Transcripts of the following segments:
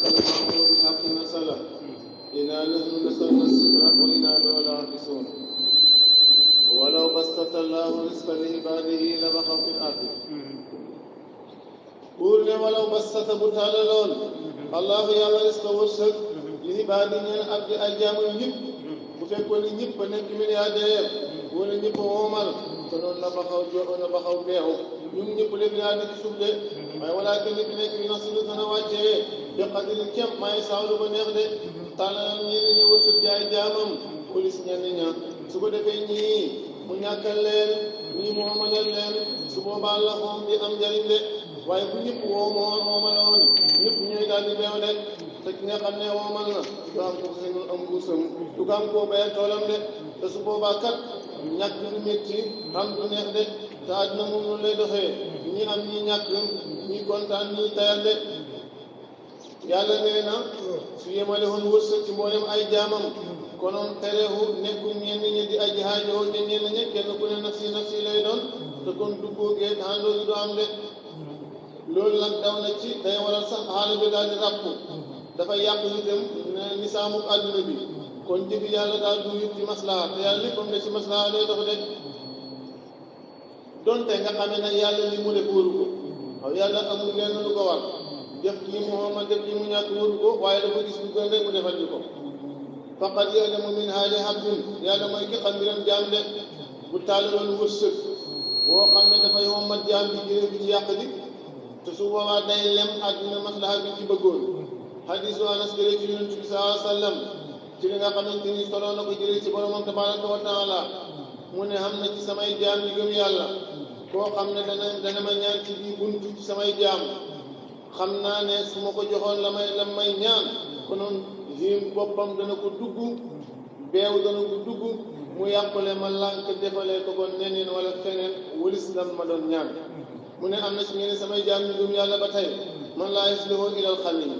المعمور بالحق نسلا إنا نحن نزلنا الذكر وإنا له لحافظون ولو بسط الله رزق لعباده لبغوا في الأرض buur ne walaw bastata bu tàllaloon allahu yàlla risqa wërsëg li ibaadi ñeen ab di ay jaamam ñëpp bu fekkoon ni ñëpp a nekk milliardaire wala ñëpp a woomal te noonu la baxaw beexu ñun ñëpp léegi yaa nekk suuf de waaye walaa kenn ki nekk bi nax si lu dana wàccee bi qadrin kem maay saawlu ba neex de tàllal ñenn ñi wërsëg di ay jaamam polis ñenn ña su ko defee ñii mu ñàkkal leen ñii mu amalal leen su boobaa la moom di am njariñ de waaye bu ñëpp woomaloon ñëpp ñooy daal di beew de te ki nga xam ne woomal na du am ko xëynul am mbuusam du ko am koo bayal toolam de te su boobaa kat ñàkk du métti am du neex de te àddina moom noonu lay doxee ñi am ñi ñàkk ñi kontaan ñi tayal de yàlla nee na su yemale woon wërsëg ci mboolem ay jaamam konoon terewu nekku ñenn ñi di aji haajoo te ñenn ñi kenn ku ne nafsi nafsi lay doon te kon duggoo gee àndoo gi du am de loolu nag daw na ci day waral sax xaalis bi daal di ràpp dafay yàq itam nisaamu àdduna bi kon jëfi yàlla daal du yit ci maslaha te yàlla léppam de ci maslaha lay dox de donte nga xamee nag yàlla li mu def wóoru ko waaw yàlla amul lenn lu ko war def lii mu xoomal def lii mu ñàkk wóoru ko waaye dafa gis lu gën rek mu defal ñu ko faqad ya'lamu min haali abdun yàlla mooy ki xam mbiram jaam de bu tàllaloon wërsëg boo xam ne dafay wommat jaam bi jëlee bi ci yàq di te su boobaa day lem àdduna maslaha bi ci bëggoon hadisu anas jëlee ci yonent bi sallallahu alayhi wa sallam ci li nga xamante ni solo na ko jëlee ci boromam tabaraka wa taala mu ne xam na ci samay jaam yi gëm yàlla koo xam ne dana ma ñaan ci bii buntu ci samay jaam xam naa ne su ma ko joxoon la may ñaan konoon xiim boppam dana ko dugg beew dana ko dugg mu yàqule ma lànk defalee ko kon neneen wala feneen wëlis lam ma doon ñaan mu ne am na ci ñeneen samay jaam ñu gëm yàlla ba tey man laa yuslihu ilal xalil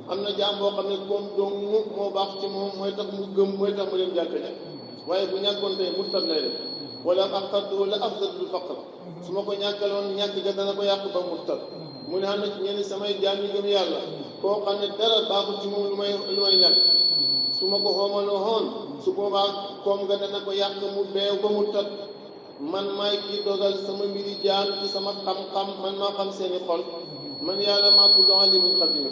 am na jaam boo xam ne koom dong moo baax ci moom mooy tax mu gëm mooy tax mu dem jàkk ja waaye bu ñàkkoon tey murtad lay def wala aqartuhu la afdadul faqr su ma ko ñàkkaloon ñàkk ga dana ko yàq ba murtad mu ne am na ci ñeneen samay jaam ñu gëm yàlla koo xam ne dara baaxul ci moom lu may ñàkk su ma ko xoomaloo xoon su boobaa koom nga dana ko yàq mu beew ba murtad man maay kii dogal sama mbiri jaam ci sama xam-xam man maa xam seeni xol man yàlla maa tudd alimul xabir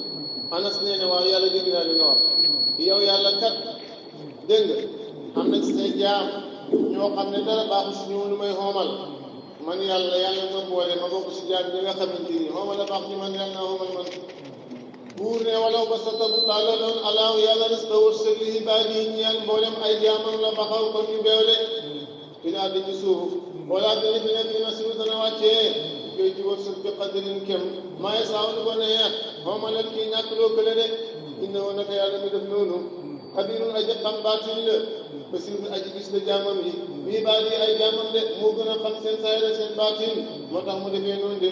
anas nee ne waaw yàlla dégg naa li nga wax yow yàlla kat dégg nga am na ci say jaam ñoo xam ne dara baaxu si ñoom lu may xoomal man yàlla ma boole ma bokk si jaam ñi nga xamante ni xoomal la baax ci man yàlla naa xoomal man buur ne walaw ba sa tabu tàllaloon alaahu yàlla risqa wërsëg li ibaadi yi ñeel mboolem ay jaamam la baxaw ko ñu beewle finaa di ci suuf wala dina fi nekk na suuf dana wàccee koy ci wërsëg bi qadarin kem maaye saaw lu ko neex xoomal ak kii ñàkk loo kële de inna woon naka yàlla mi def noonu xabirun aji xam baatin la basirun aji gis la jaamam yi bii baadi ay jaamam de moo gën a xam seen saayira seen baatin moo tax mu defee noonu de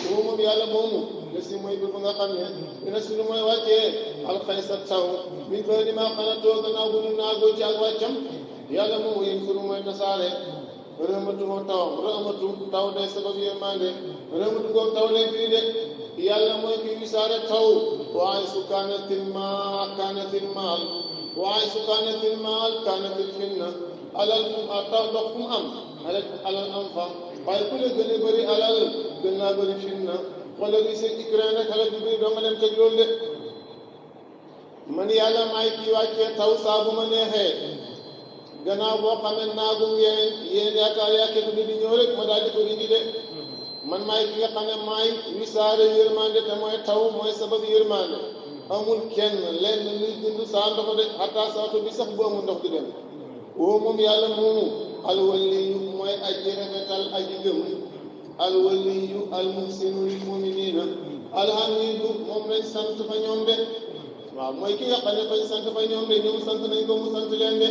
boobu moom yàlla moomu le si mooy bi nga xam ne dina sunu mooy wàccee alxaysa taw min ba di maa xana too gannaaw bu nu naagoo ci ak wàccam yàlla moomu yéen sunu mooy tasaare rahmatu taw day sabab yërmande rahmatu googu taw lay firi de yàlla mooy ki wisaare taw waaye su kaanatil maal waaye su kaanatil maal kaanatil finna alal taw ndox fu mu am alal am fa waaye ku la gën a bëri alal gën naa bëri finna wala li seen ikran rek alal bi bëri doo nga leen teg loolu de man yàlla maay kii wàccee taw saa bu ma neexee gannaaw boo xamee naagum yéen yaakaar yàkkeetu bi di ñëw rek ma daal di ko indi de man maay ki nga xam ne maay wisaare yërmande te mooy taw mooy sabab yërmande amul kenn lenn luy dund saa ndox de xataa saatu bi sax bu amul ndox di dem woo moom yàlla moomu alwaliyu mooy aji rafetal aji gëm alwaliyu almuhsinu lil muminina alhamidu moom lañ sant fa ñoom de waaw mooy ki nga xam ne fañ sant fa ñoom de ñoom sant nañ ko mu sant leen de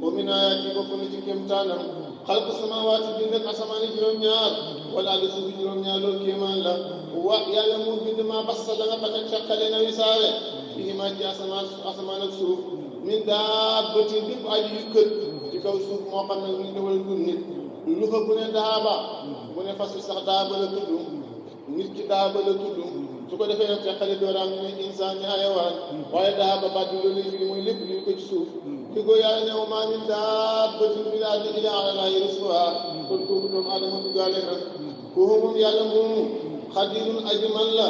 wa min ayaati bokk na ci kéemtaanam xalqu samawaati bind ak asamaan juróom-ñaar wala àll suuf juróom-ñaar loolu kéemaan la wa yàlla moo bind maa bassa la nga xam ne caqale na wisaare fii maa ci asamaan ak suuf min daabbatin bépp aji yu kët ci kaw suuf moo xam ne nit wala dul nit lu fa bu ne daaba bu ne fas wi sax daaba la tudd nit ki daaba la tudd su ko defee nag teqali dooraam ne insaan ni ayawaan waaye daa ba baat bi loolu fi mooy lépp li ko ci suuf li ko yàlla ne wa maa min daabbatin fil ardi illaa alaa llaahi rizquhaa kon kooku doomu aadama duggaale na kooku moom yàlla moomu xadirun aji man la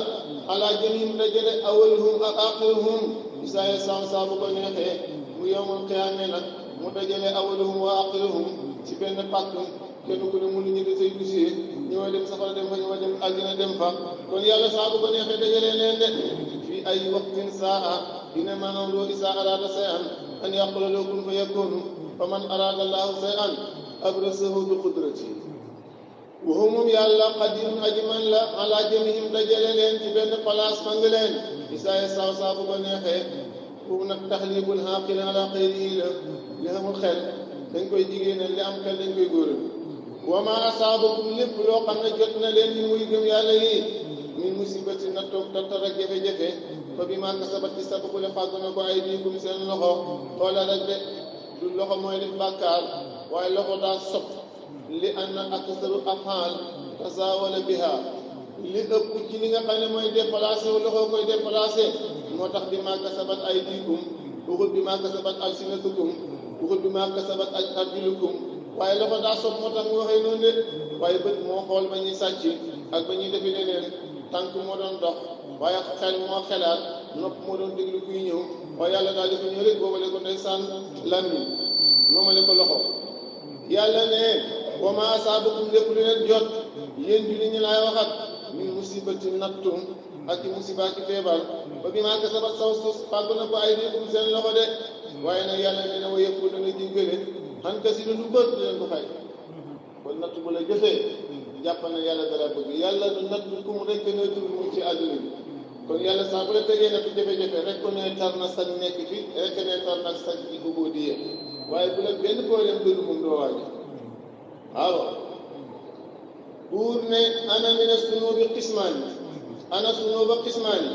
alaa jamiihim dajale awwaluhum ak aaxiruhum isaa saa bu ko neexee mu yawmal qiyaama nag mu dajale awwaluhum wa aaxiruhum ci benn pàkk kenn ku ne mënu ñu desay dossier ñoo dem safara dem fa ñoo dem àddina dem fa kon yàlla saa bu ko neexee dajale leen de fii ay waqtin saa innamaa amruhu izaa araada shay'an an yaqula lahu kun fayakuunu fa man araada llaahu shay'an abrasahu bi qudratihi wa huwa moom yàlla qadirun aji man la alaa jamiihim dajale leen ci benn place fang leen isaa saa bu ko neexee foofu nag taxliibul aaqil alaa xayrihi la li amul xel dañ koy jigéenal li am xel dañ koy góoral wa maa asaabakum lépp loo xam ne jot na leen ñu muy gëm yàlla yi min musibati na toog tartar ak jafe-jafe fa bimaa kasabat ci sababu le fàgg na ko aydiikum seen loxo xoola rek de du loxo mooy def bàkkaar waaye loxo daa sob li anna aksaru afaal tasaawala biha li ëpp ci li nga xam ne mooy déplacé wu loxo koy déplacé moo tax bimaa kasabat aydiikum waxut bimaa kasabat alsinatukum waxut bimaa kasabat arjulukum waaye loxo daa sob moo tax mu waxee noonu de waaye bët moo xool ba ñuy sàcc ak ba ñuy defi leneen tànk moo doon dox waaye xel moo xelaat nopp moo doon déglu kuy ñëw waaye yàlla daal dafa ñëw rek boobale ko ndeysaan làmmiñ moomale ko loxo yàlla ne wa maa asaabakum lépp lu leen jot yéen julli ñi laay waxat min musibati nattu ak i musiba ak i feebar ba bi maa kasabat saw suuf fàggu na ko ay diikum seen loxo de waaye nag yàlla ne na wa yëpp dana jéggale xan kasi lu bët di leen ko fay kon natt bu la jotee jàpp na yàlla dara bëgg yàlla du natt ku mu rekk ne tur mu ci àdduna bi kon yàlla saa bu la tegee na fi jafe-jafe rek ko ne tar na sag nekk fi rek ne tar nag sag ci ubudiyya waaye bu la benn problème dëgg moom doo waaja waaw buur ne ana mina sunuubi qismaani ana sunuuba qismaani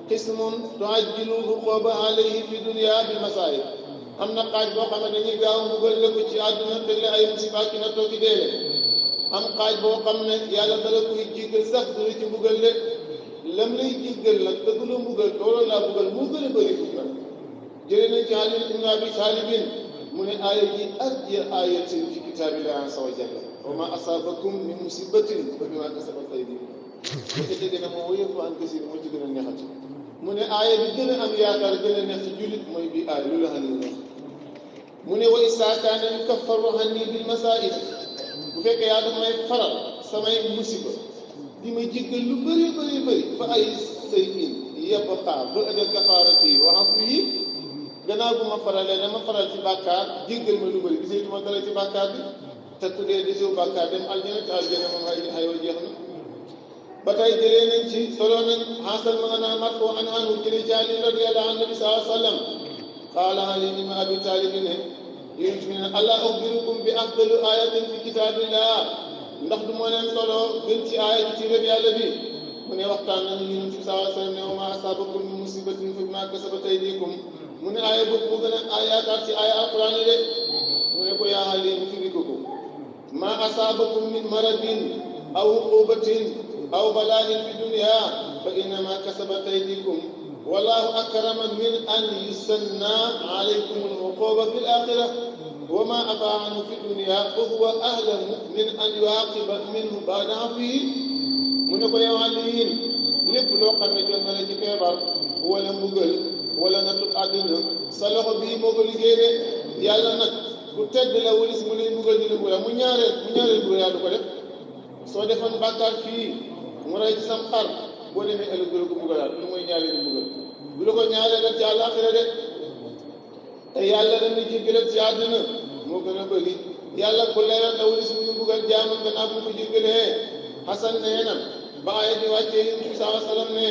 qismun tuajjilu uquba alayhi fi dunya bi masaayib am na xaaj boo xam ne dañuy gaaw mbugal la ko ci àdduna teg la ay musiba ki na toogi deele am xaaj boo xam ne yàlla dala koy jéggal sax du la ci mbugal de lam lay jéggal nag dëgg la mbugal looloo laa mbugal moo gën a bëri fuf nag jëlee nañ ci Ali ibn Abi Talib mu ne aaya ji ajja ayatin fi kitaabillahi azza wa jalla wa ma asabakum min musibatin fa bimaa kasabat aydikum ba ca dégg na moom wayëfu an kasir moo ci gën a neexati mu ne aaya bi gën a am yaakaar gën a neex ci jullit mooy bii aaya lu la xam ne neex mu ne wa izaa kaana yukaffaru anni bil masaa'ib bu fekkee yaa daf may faral samay musiba di ma jéggal lu bëri bëri bëri fa ay say in yabqaa ba ëjal kafaarati wa afwi gannaaw bu ma faralee dama faral ci bàkkaar jéggal ma lu bëri gisatuma dara ci bàkkaar bi te tuddee desew bàkkaar dem aljana te aljana moom aywa jeex na ba tey jëlee nañ ci solo nañ xaasal ma nga naa mat foo an anu jëlee ci Ali radiyallahu anhu nabi sallallahu alayhi wa sallam qaala Ali ibn Abi Talib ne yéen fi ne allah ukhbirukum bi afdalu ayatin fi kitaabillah ndax du moo leen solo gën ci aaya ci téereb yàlla bi mu ne waxtaan nañu yonent bi sallallahu alayhi wa sallam ne wa maa asaabakum min musibatin fa bimaa kasabat aydikum mu ne aaya boobu moo gën a yaakaar ci aaya alquran yi de mu ne ko yaa Ali mu firi ko maa asaabakum min maradin aw uqubatin aw balaa'in fi dunya fa innamaa kasabat aydikum wallahu akrama min an yusanna alaykum al-uquba fi al-akhirah wa ma afaa anhu fi dunya fa huwa ahlamu min an yuaqiba minhu ba'da afihi mu ne ko yow Aliyin lépp loo xam ne jot na la ci feebar wala mbugal wala nattu àdduna sa loxo bii moo ko liggéey de yàlla nag ku tedd la walis mu lay mbugal di la mbugal mu ñaareel mbugal yaa du ko def soo defoon bàkkaar fii mu rey ci sam xar boo demee ëllëg doo ko mbugalaat lu mooy ñaareel mbugal bu la ko ñaareel ak ci àllaaxira de te yàlla dañuy jéggal ci àdduna moo gën a bëri yàlla ku leeral la walis mu ñu mbugal jaamam gannaaw bu ko jéggalee Xasan nee na ba aaya bi wàccee Yonent bi sallallahu alayhi wa sallam ne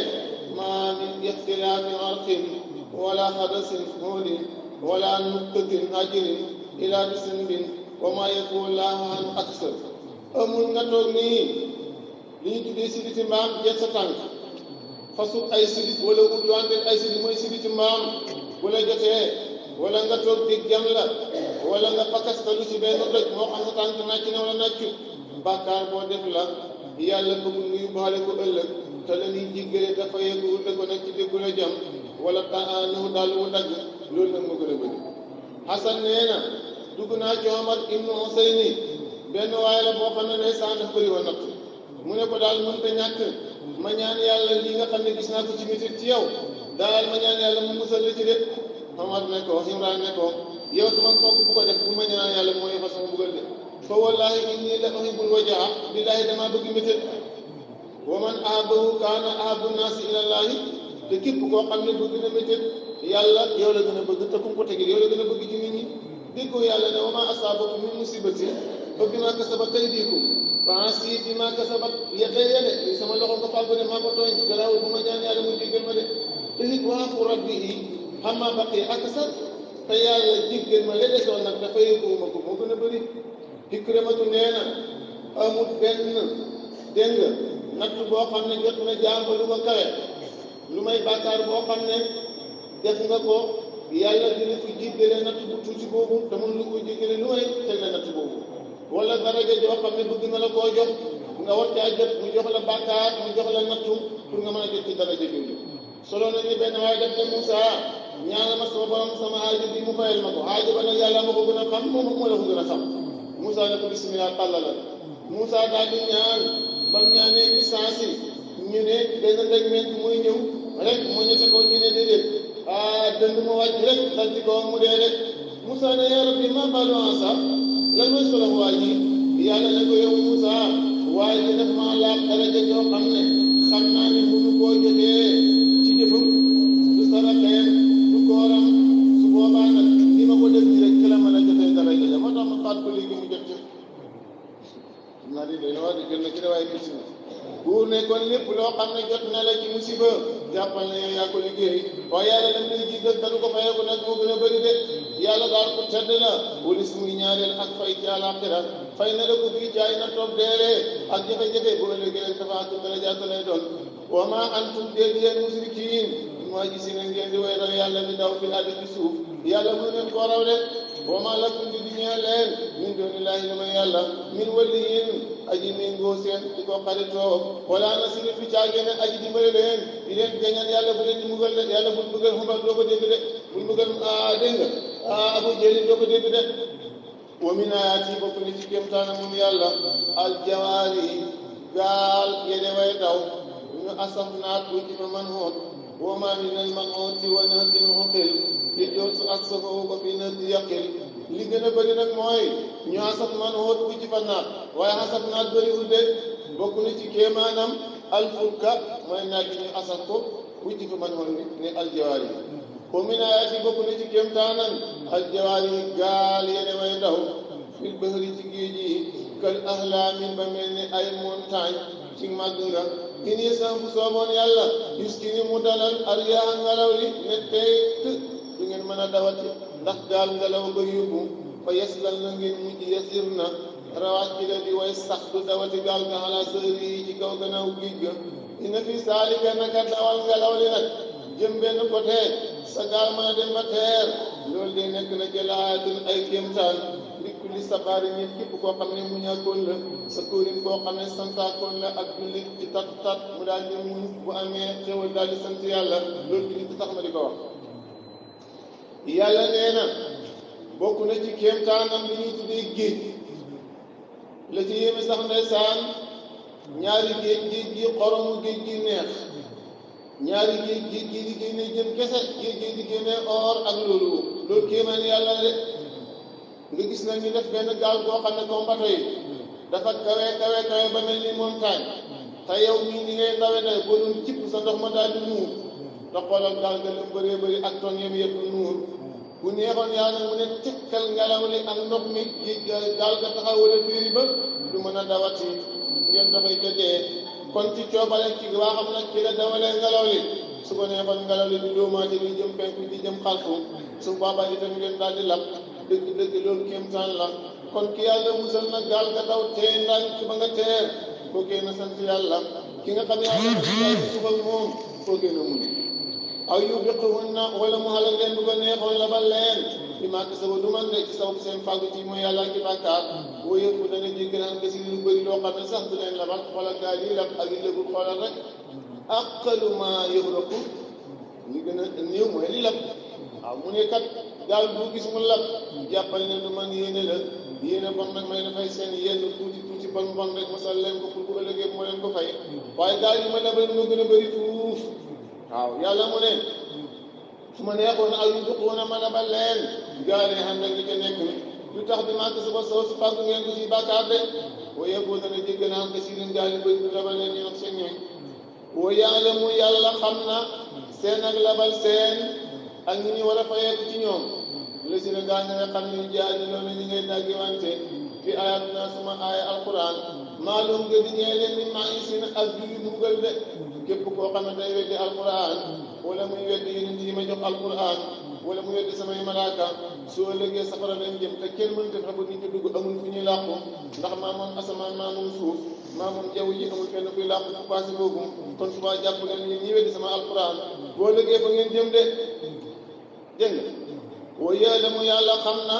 maa min ixtilaafi arqin wala xadasin hoodin wala nuktatin hajirin ila bisanbin wa maa yakun laahu an aksar amul nga toog nii li ñu tuddee siditi mbaam jet sa tànk fasut ay sidit wala udduwante ay sidit mooy siditi mbaam bu la jotee wala nga toog dig jam la wala nga pakastalu ci benn doj moo xam sa tànk nàcc na wala nàccut bàkkaar boo def la yàlla bëggul nga yóbbaale ko ëllëg te la ñuy jiggale dafa yegguwul da ko nekk ci déggu la jam wala taanu daal mu dagg loolu nag moo gën a bëri Xasan nee na dugg naa ci Omar ibnu Husayni benn waaye la boo xam ne ndeysaan daf bëri woon natt mu ne ko daal mënta ñàkk ma ñaan yàlla lii nga xam ne gis naa ko ci métit ci yow daal ma ñaan yàlla mu musal la ci de Omar ne ko Imraan ne ko yow sama mbokk bu ko def bu ma ñaan yàlla mooy fa sama bugal de fa wallahi inni la uhibbul wajaa billaahi damaa bëgg métit wa man ahabahu kaana ahabu naasi ilallaahi te képp koo xam ne bëgg na métit yàlla yow la gën a bëgg te ku ko tegil yow la gën a bëgg ci nit ñi déggoo yàlla ne wa maa asaabakum min musibatin fa bimaa kasabat aydiikum fa asii bimaa kasabat yadayya de sama loxo nga fàggu ne maa ko tooñ garaawul bu ma ñaan yàlla mu jéggal ma de te it waafu rabbihi amma baqiya aksar te yàlla jéggal ma la desoon nag dafa yëguma ko moo gën a bëri Ikrimatu nee na amul benn dégg nga natt boo xam ne jot na jàmba lu ma kawe lu may bàkkaar boo xam ne def nga ko yàlla dina ko jéggale natt bu tuuti boobu te mun lu ko jéggale lu may teg la natt boobu wala daraja joo xam ne bëgg na la koo jox nga war caa jot mu jox la bàkkaar mu jox la nattu pour nga mën a jot ci daraja jooju solo nañu benn waaye def ne Moussa ñaana ma sama borom sama aajo bi mu fayal ma ko aajo ba nag yàlla ma ko gën a xam moom moo la ko gën a xam Moussa ne ko bisimilah tàllala Moussa daal di ñaan bam ñaanee ci saasi ñu ne benn ndeg ment muy ñëw rek mu ñete ko ñu ne déedéet dënd mu wàcc rek dal ci kawam mu dee rek Moussa ne yaa rabbi ma balu ansa lan mooy solo waa ji yàlla ne ko yow Moussa waaye ji def maa laaj daraja joo xam ne xam naa ne mënu koo jotee ci jëfam du saraxeem du kooram su boobaa nag ni ma ko def nii rek ci la mën a jotee daraja ja moo tax ma xaat ko léegi mu jot ci naa di doy na waa di gën na ci waaye gis na buur ne kon lépp loo xam ne jot na la ci musiba jàppal na yow yaa ko liggéey waaye yàlla dem lay jéggal te du ko fayee ko nag moo gën a bëri de yàlla daal ko tedd la walis muy ñaareel ak fay ci àllaaxira fay na la ko fii jaay na toog deelee ak jafe-jafe bu ëllëgee leen dafa ak darajaat lay doon wa maa antum déet yéen musrikiin maa gisi na ngeen di way raw yàlla di daw fi àdd ci suuf yàlla mu leen koo raw de wa maa lakum di ñeel leen min doonillaahi li may yàlla min waliyin aji méngoo seen di ko xaritoo wala nasirin fi caagéene aji dimbale leen di leen gañal yàlla bu leen di mugal de yàlla bul mugal xumar doo ko dégg de bul mugal dégg nga abu jëli doo ko dégg de wa min ayaati bokk ni ci kéemtaana moom yàlla aljawaari gaal yene way daw ñu asaf naat bu ci fa man hoot wa ma min al man'uti wa nahtin uqil fi jootu asfahu ko fi nahti yaqil li gën a bëri nag mooy ñu asaf man hoot bu ci fa naat waaye asaf naat bëriwul de bokk na ci kéemaanam alfulka mooy naaj bi ñu asaf ko bu ci fa man hoot ne aljawaari wa min ayaati bokk na ci kéemtaanam aljawaari gaal yene way daw fil bahri ci géej yi kal ahlaamin ba mel ni ay montagne ci màgg nga in yasam bu sooboon yàlla yuskini mu dalal aryaa ngelaw li ne tey du ngeen mën a dawati ndax gaal ngelaw ba yóbbu fa yeslal na ngeen mujj yasir na rawaat ci la di way sax du dawati gaal nga xalaa sëri yi ci kaw gannaaw géej ga ina fi saalika naka dawal ngelaw li nag jëm benn côté sa gaal mën a dem ba teer loolu de nekk na jëlaatin ay kéemtaan li kulli sabaari nit képp koo xam ne mu ñàkkoon la sa kóorin koo xam ne santaakoon la ak jullit ci tat mu daal di muñ bu amee xéwal daal di sant yàlla loolu bi nit tax ma di ko wax yàlla nee na bokk na ci kéemtaanam li ñuy tuddee géej la ci yéeme sax ndeysaan ñaari géej gi xoromu géej gi neex ñaari géej gi di génne jën kese géej gi di génne or ak loolu kéemaan yàlla de nga gis na ñu def benn gaal boo xam ne comme bato yi dafa kawe ba mel ni montagne te yow mii ni ngay ndawe ndawe boo doon cipp sa ndox ma daal di nuur te xoolal gaal ga la bëree bëri ak ton yam yëpp nuur bu neexoon yàlla mu ne tekkal ngelaw li ak ndox mi gaal ga taxaw wala féeri ba du mën a dawati ngeen dafay jotee kon ci coobale ci waa xam nag ci la dawalee ngelaw li su ko neexoon ngelaw li di doomaati di jëm penku di jëm xalfu su boobaa itam ngeen daal di lap dëgg loolu kéemtaan la kon ki yàlla musal na gaal nga daw tee ndànk ba nga teer foogee na sant yàlla ki nga xam yàlla na suuf ak moom foogee na mun aw yubiquhunna wala mu xalal leen bu ko neexoon la ba leen bi màgg sa ba du man de ci saw seen fàggu ci mooy yàlla ci bàkkaar boo yëpp dana jéggal nga si lu bëri loo xam ne sax du leen labal xoolal gaal yi lab ak yi lëgul xoolal rek aqalu ma yuxraqu li gën a néew mooy li lab waaw mu ne kat gaal bu gis mu lab jàppal ne du man yéene la yéene bon nag may dafay seen yenn tuuti tuuti bon bon rek masal leen ko pour bu ëllëgee moo leen ko fay waaye gaal yi ma labal moo gën a bëri fuuf waaw yàlla mu ne su ma neexoon ak yu duqoon a ma labal leen gaal yi xam ne li ca nekk lu tax bi manque sa ba soo si fàggu ngeen ko si bàkkaar de waaye boo dana jéggal am ka si leen gaal yi bëri du labal leen ñu nag seen ñooñ wa yàlla mu yàlla xam na seen ak labal seen ak ñi ñu war a fayeeku ci ñoom la si ne gaa ñi nga xam ne ñu jaay loolu ñu ngay daggi wante fi ayatuna suma aaya alquran maalum nga di ñee leen ni maa ngi sin ak julli mbugal de képp koo xam ne day weddi alquran wala muy weddi yonent yi ma jox alquran wala mu weddi samay malaaka soo lëggee safara lañ jëm te kenn mënut a fexe ba nit ñi dugg amul fu ñuy làqu ndax maa moom asamaan maa moom suuf maa moom jaww ji amul fenn kuy làqu fu passé boobu kon subaa jàpp leen yéen ñi weddi sama alquran boo lëggee fa ngeen jëm de dégg nga wa ya'lamu yàlla xam na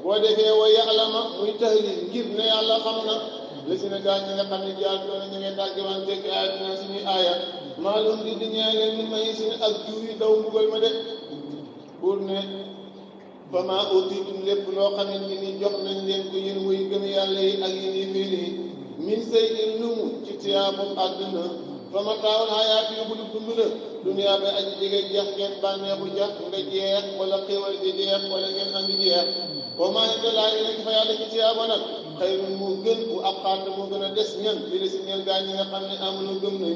boo defee wa ya'lama muy tahlil ngir ne yàlla xam na la si ne gaa ñi nga xam ne jaar doona ñu ngeen dàggiwante ci ayatina suñuy aaya maalum di ñee leen ni may sin ak jiw yi daw mbugal ma de pour ne fa maa utiitum lépp loo xamante ni jox nañ leen ko yéen way gëm yàlla yi ak yéen yi fii nii min say in lumu ci tiyaabu àdduna fa mataawul hayaati yu bu dund la duniyaa bay aji jege jeex ngeen bànneexu jax nga jeex wala xéwal ji jeex wala ngeen andi jeex wa maa inda laahi nekk fa yàlla ci tiyaaba nag xayrun moo gën bu ab xaarte moo gën a des ñan bi la si ñeen gaa ñi nga xam ne amuñu gëm nañ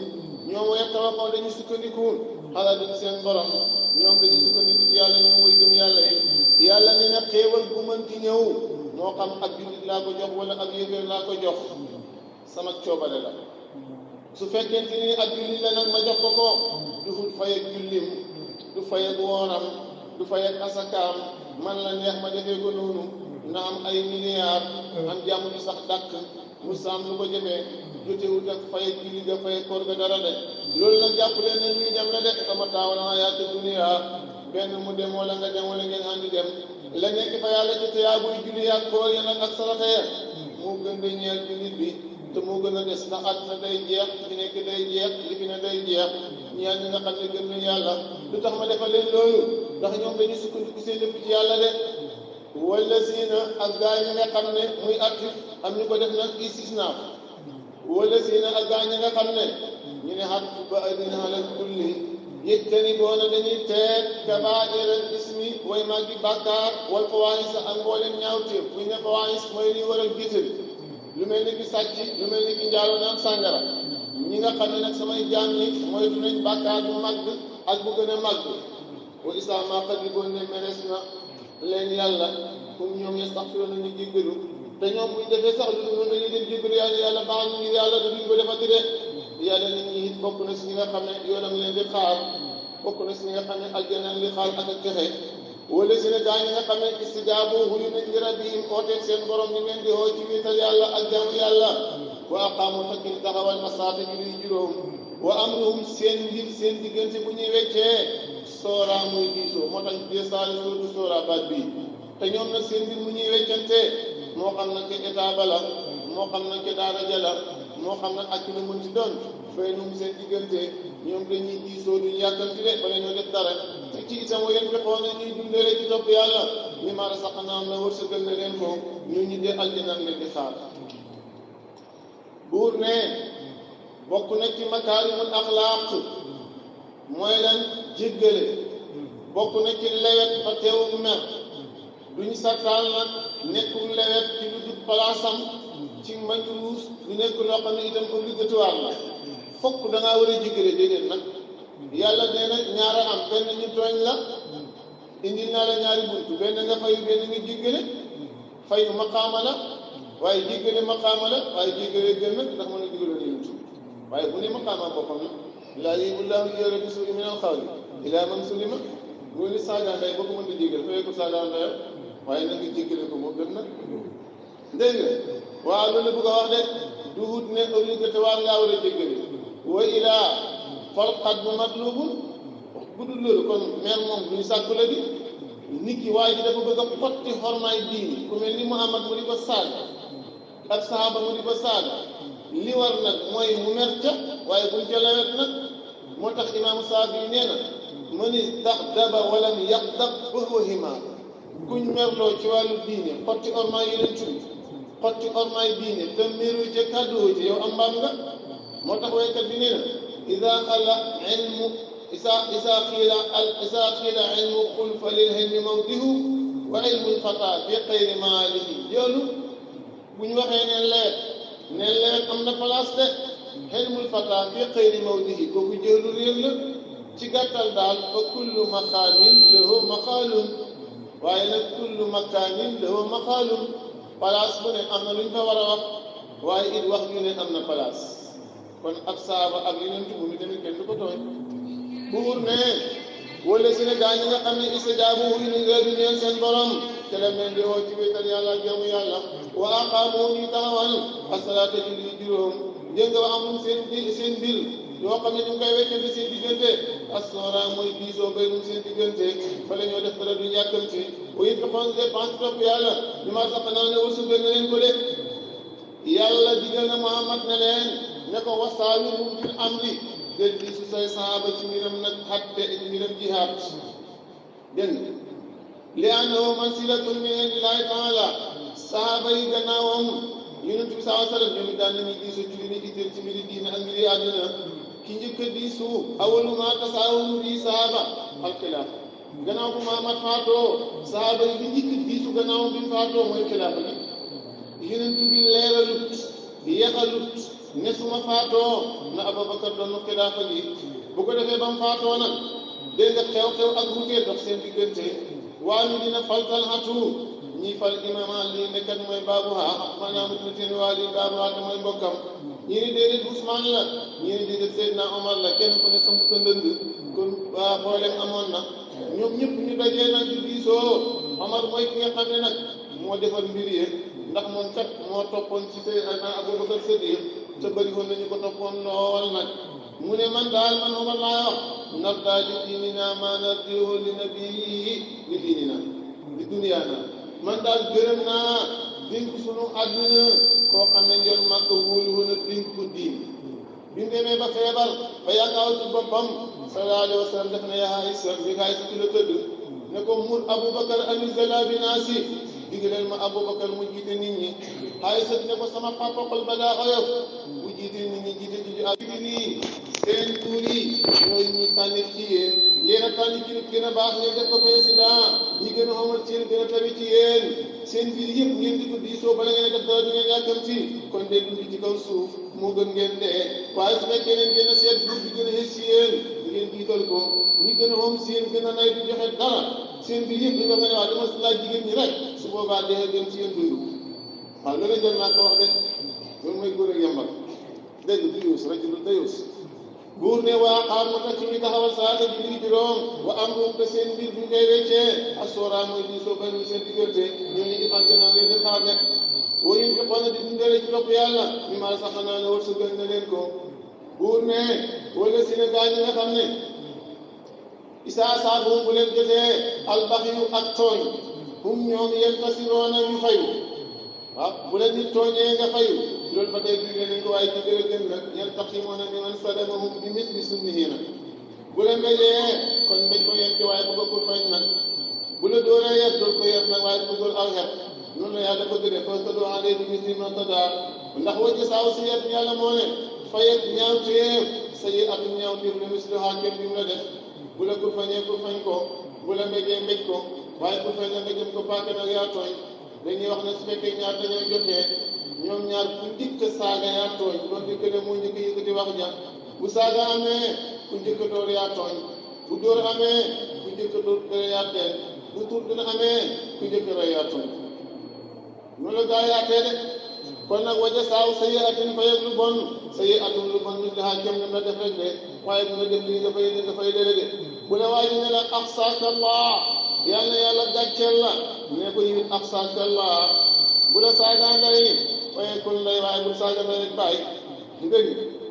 ñoom way tawaxoo dañu sukkandikuwul xalaat dañu seen borom ñoom dañu sukkandiku ci yàlla ñoom way gëm yàlla yi yàlla ne na xéewal bu mënti ñëw moo xam ak jullit laa ko jox wala ak yéeféer laa ko jox sama coobare la su fekkente ni ak jullit la nag ma jox ko du fay ak jullim du fay ak wooram du fay ak asakaam man la neex ma defee ko noonu na am ay milliards am jàmm ju sax dàkk mu saam lu ko jëfee jotewut ak fay ak julli ga fay ak koor ga dara de loolu nag jàpp leen ne luy dem la de sama taawal hayaati dunya benn mu dem wala nga dem wala ngeen àndi dem la nekk fa yàlla ci teyaa buy julli ak koor ya nag ak saraxa ya moo gën de ñeel jullit bi te moo gën a des ndax àdduna day jeex li fi nekk day jeex li fi ne day jeex ñaan ñi nga xam ne gëm nañ yàlla lu tax ma defal leen loolu ndax ñoom dañuy sukkandiku seen lépp ci yàlla de wala siina ak gaa ñi nga xam ne muy actif am ñu ko def nag istisnaaf wala siina ak gaa ñi nga xam ne ñu ne xat ba adina ala kulli yëttani boona dañuy teet kabaa'iral ismi way mag di bàkkaar wal fawaahis ak mboolem ñaawteef bu ñu ne fawaahis mooy li waral giital lu mel ni ki sàcc lu mel ni ki njaalo naan sàngara ñi nga xam ne nag samay jaam ñi moytu nañ bàkkaar bu mag ak bu gën a mag wa isaa maa qadiboon ne meres na leen yàlla pour ñoom yastaxfiruuna nañu jéggalu te ñoom buñ defee sax lu noonu dañuy dem jéggalu yàlla baal ñu ngir yàlla duñ ko defati de yàlla nit ñi it bokk na si ñi nga xam ne yoonam leen di xaar bokk na si ñi nga xam ne aljana li xaar ak ak texe wala si ne gaa ñi nga xam ne istijaabu huyu nañ li rabbihim ooteeg seen borom ñu leen di woo ci wiital yàlla ak jaamu yàlla wa aqaamu takkin taxawal masaata ji luy juróom wa amruhum seen mbir seen diggante bu ñuy weccee sooraa muy diisoo moo tax dee saali sootu sooraa baat bii te ñoom nag seen mbir mu ñuy weccante moo xam nag ke état ba la moo xam nag ke daara ja la moo xam nag ak lu mën ci doon fay num seen diggante ñoom dañuy diisoo duñu yàkkamti de bala ñoo def dara te ci itam wa yéen fexoon na ñuy dundale ci topp yàlla li ma razaqnaahum la wërsëgal na leen ko ñu ñi dee aljana leen di xaar buur ne bokk na ci makaarimul axlaaq mooy lan jéggale bokk na ci lewet fa teewul mer duñ sartaal nag nekkul lewet ci lu dul palaasam ci majruus du nekk loo xam ne itam obligatoire la fokk da ngaa war a jéggale déedéet nag yàlla nee na ñaara am benn ñu tooñ la indi naa la ñaari buntu benn nga fayu benn nga jéggale fayu maqaama la waaye jéggale maqaama la waaye jéggale gën nag ndax mën a digaloon yéen ci waaye bu ne maqaama boppam la laa yuhibbullaahu al-jahra bi-suu'i mina al-qawli illaa man zulima bu ni saaga ndey boo ko mën di jéggale fayee ko saaga ndeyam waaye nag nga jéggale ko moo gën nag dégg nga waaw loolu bëgg a wax de du wut ne obligatoire ngaa war a jéggale wa ilaa falqat bu matlubun bu dul loolu kon mer moom duñu sàkku la di nit ki waaye ji dafa bëgg a xotti xormaay diini ku mel ni Muhammad mu di ko saaga ak sahaaba mu di ko saaga li war nag mooy mu mer ca waaye buñ ca lawet nag moo tax imaamu Saafi nee na man istaxdaba walam yaqdab fa huwa himaar kuñ merloo ci wàllu diine xotti ormaay yeneen tudd xotti ormaay diine te meru ca kàdduwoo ci yow am mbaam nga moo tax waykat bi nee na ida xala ilmu isa xiila ilmu qul fa lil ilmi mawdihu wa ilmul fata fi xayri maalihi yoolu bu ñu waxee ne leer am na place de ilmul fata fi xayri mawdihi kooku jëlu réer la ci gàttal daal fa kullu maqaamin lahu maqaalun waaye nag kullu makaanin lahu maqaalun place bu ne am na lu ñu fa war a wax waaye it wax ñu ne am na place kon ab saaba ak yeneen tubu mi tamit kenn du ko tooñ buur ne wala Sénégal ñi nga xam ne istijaabu wuyu ni reedu ñeen seen borom te la mel di woo ci wéetal yàlla ak jaamu yàlla wa aqaamu ñuy taxawal asalaata julli juróom dégg nga amul seen mbir yoo xam ne ñu ngi koy weccante seen diggante assoora mooy diisoo bay num seen diggante fa la ñoo def dara du yàkkamti wa it dépense topp yàlla ñu ma sax naa ne wasugal na leen ko de yàlla digal na Muhammad ne leen ne ko wasaawirum fil amri del di su say saaba ci mbiram nag xatte mbiram jihaad dégg nga li annahu mansilatun min indillahi taala saaba yi gannaawam yonent bi sallallahu alayhi wa sallam ñoom daan nañu diisu ci li ñu itteel ci mbiri diine ak mbiri àdduna ki njëkk a diisu awalu ma tasaawalu bi saaba alxilaafa gannaaw bu Muhammad faatoo saaba yi bi njëkk diisu gannaaw bi mu faatoo mooy xilaafa gi yonent bi leeralut yexalut ne su ma faatoo na Abubakar doon xilaafa gi bu ko defee ba mu faatoo nag dégg nga xew-xew ak wutee dox seen diggante waa ñu dina faltal xatu ñii fal imam Ali nekkat mooy baabu ha maanaam tuuti waa lii baabu ha te mooy mbokkam ñii ni déedéet Ousmane la ñii ni déedéet Seydina Omar la kenn ku ne samp sa ndënd kon waa problème amoon na ñoom ñëpp ñu dajee nag di diisoo Omar mooy ki nga xam ne nag moo defar mbir yi ndax moom kat moo toppoon ci Seydina Abubakar Sadiq te bëri woon nañu ko toppoon lool nag mu ne man daal man Omar laa wax nardaa li diinina maa nardihu li nabii li diinina li duniyaana man daal gërëm naa dénk sunu àdduna koo xam ne njël màgg wóolu woon a dénk ko diin bi mu demee ba feebar ba yaakaar ci boppam sallallahu alayhi wa sallam def na yaa Aysa bi nga Aysa ci la tëdd ne ko mur Abubakar anizala bi naasi digaleel ma Abubakar mu jiite nit ñi Aysa ne ko sama papa xol ba daa oyof bu jiite nit ñi jiite ci ak nii seen tuur yi ñooy ñi tànn ci yéen ngeen a tànn ci nit gën a baax ngeen def ko président ñi gën a xamal ci yéen gën a tabi ci yéen seen biir yëpp ngeen di ko diisoo bala ngeen a def dara du ngeen yàkkam ci kon de dund ci kaw suuf moo gën ngeen dee waaye su fekkee ne ngeen a seet buur bi gën a xës ci yéen ngeen jiital ko ñi gën a xam si yéen gën a nay du joxe dara seen biir yëpp dañoo nga ne waa dama laaj jigéen ñi rek su boobaa dee gën ci yéen dund waaw loolu jël naa ko wax de loolu mooy góor ak yambal dégg du yuus rajulun dayuus buur ne waa xaar ma tax ci ñu taxawal salaata ji mbiri juróom wa am ruum te seen mbir bu ñu koy weccee assoora mooy diisoo bay ñu seen diggante ñooñu di àjjana leen leen xaar de boo yéen fi xool na di dundale ci topp yàlla mi maa sax naa ne war sa gën na leen ko buur ne wala Sénégal ñi nga xam ne isaa saabum bu leen jotee albaxiyu ak tooñ hum ñoom yéen tasiroona ñu fayu waaw bu leen nit tooñee nga fayu loolu ba tey digle nañ ko waaye ci gën a gën nag yan taximoona bi man sadamahum bi misli sunnihi nag bu la mbéjee kon mbéj ko yem ci waaye bu bëggul fañ nag bu la dóoree yet dool ko yet nag waaye bu bëggul aw xet noonu la yàlla bëgg de fa tadoo alee bi misli man tadaa ndax wajj saaw si yet yàlla moo ne fayet ñaaw téef sa yi ak ñaaw téef ne mislihaa kenn bi mu la def bu la ko fañee ko fañ ko bu la mbéjee mbéj ko waaye bu fañ la nga jëm ko paaka nag yaa tooñ dañuy wax ne su fekkee ñaar dañoo jotee ñoom ñaar ku njëkk saaga yaa tooñ doon di gën a moo njëkk yëkkati wax ja bu saaga amee ku njëkk door yaa tooñ bu dóor amee ku njëkk door yaa teel bu tur dina amee ku njëkk rey yaa tooñ noonu la gaa yaatee de kon nag waja saaw sa yi atin fayeg lu bon sa yi atum lu bon nit daxaa kem na def rek de waaye bu nga def lii dafay dele de bu la waaye ne la axsaakallah yàlla yàlla gàcceel la ne ko yit axsaakallah bu la saaga nday waaye kon lay waaye bul saaga nday rek bàyyi di dégg